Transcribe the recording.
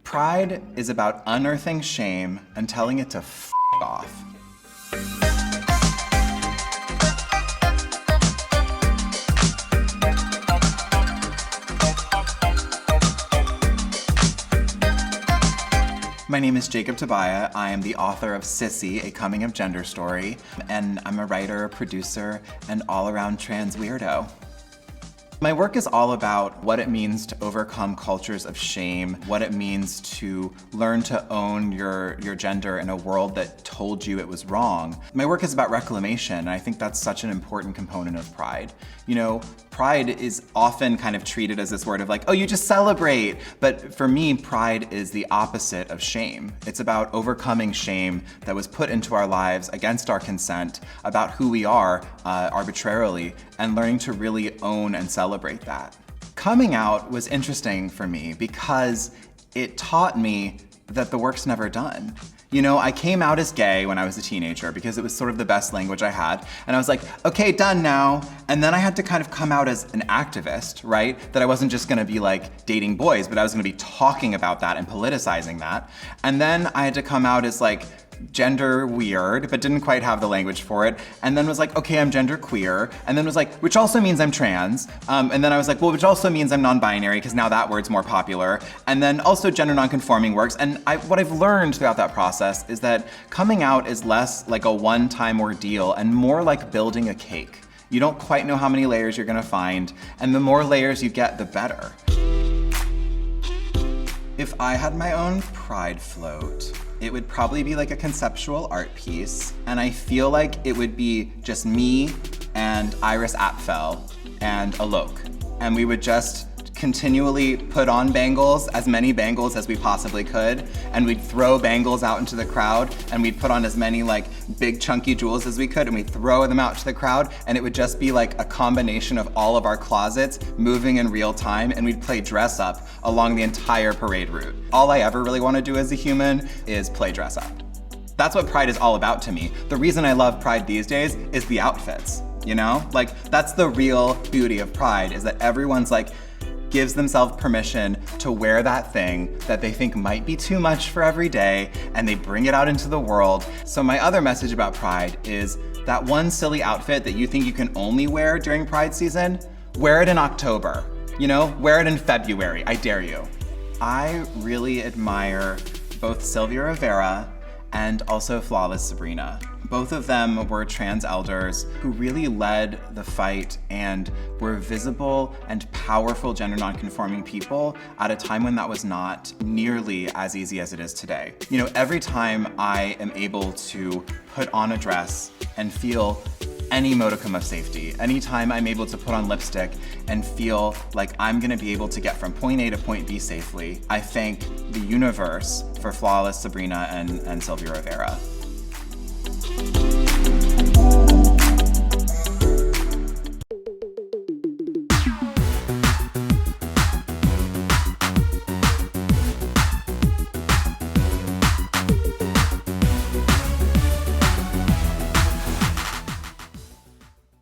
Pride is about unearthing shame and telling it to f*** off. My name is Jacob Tobia. I am the author of Sissy, a coming-of-gender story, and I'm a writer, producer, and all-around trans weirdo. My work is all about what it means to overcome cultures of shame, what it means to learn to own your gender in a world that told you it was wrong. My work is about reclamation, and I think that's such an important component of Pride. You know, Pride is often kind of treated as this word of like, oh, you just celebrate. But for me, Pride is the opposite of shame. It's about overcoming shame that was put into our lives against our consent, about who we are arbitrarily, and learning to really own and celebrate that. Coming out was interesting for me because it taught me that the work's never done. You know, I came out as gay when I was a teenager because it was sort of the best language I had. And I was like, okay, done now. And then I had to kind of come out as an activist, right? That I wasn't just gonna be like dating boys, but I was gonna be talking about that and politicizing that. And then I had to come out as like gender weird, but didn't quite have the language for it. And then was like, okay, I'm gender queer. And then was like, which also means I'm trans. And then I was like, well, which also means I'm non-binary, because now that word's more popular. And then also gender non-conforming works. And what I've learned throughout that process is that coming out is less like a one-time ordeal and more like building a cake. You don't quite know how many layers you're gonna find, and the more layers you get, the better. If I had my own Pride float, it would probably be like a conceptual art piece, and I feel like it would be just me and Iris Apfel and Alok, and we would just continually put on bangles, as many bangles as we possibly could, and we'd throw bangles out into the crowd, and we'd put on as many like big chunky jewels as we could, and we'd throw them out to the crowd, and it would just be like a combination of all of our closets moving in real time, and we'd play dress up along the entire parade route. All I ever really want to do as a human is play dress up. That's what Pride is all about to me. The reason I love Pride these days is the outfits, you know? Like, that's the real beauty of Pride, is that everyone's like, gives themselves permission to wear that thing that they think might be too much for every day, and they bring it out into the world. So my other message about Pride is that one silly outfit that you think you can only wear during Pride season, wear it in October. You know, wear it in February, I dare you. I really admire both Sylvia Rivera and also Flawless Sabrina. Both of them were trans elders who really led the fight and were visible and powerful gender nonconforming people at a time when that was not nearly as easy as it is today. You know, every time I am able to put on a dress and feel any modicum of safety, anytime I'm able to put on lipstick and feel like I'm gonna be able to get from point A to point B safely, I thank the universe for Flawless Sabrina and Sylvia Rivera.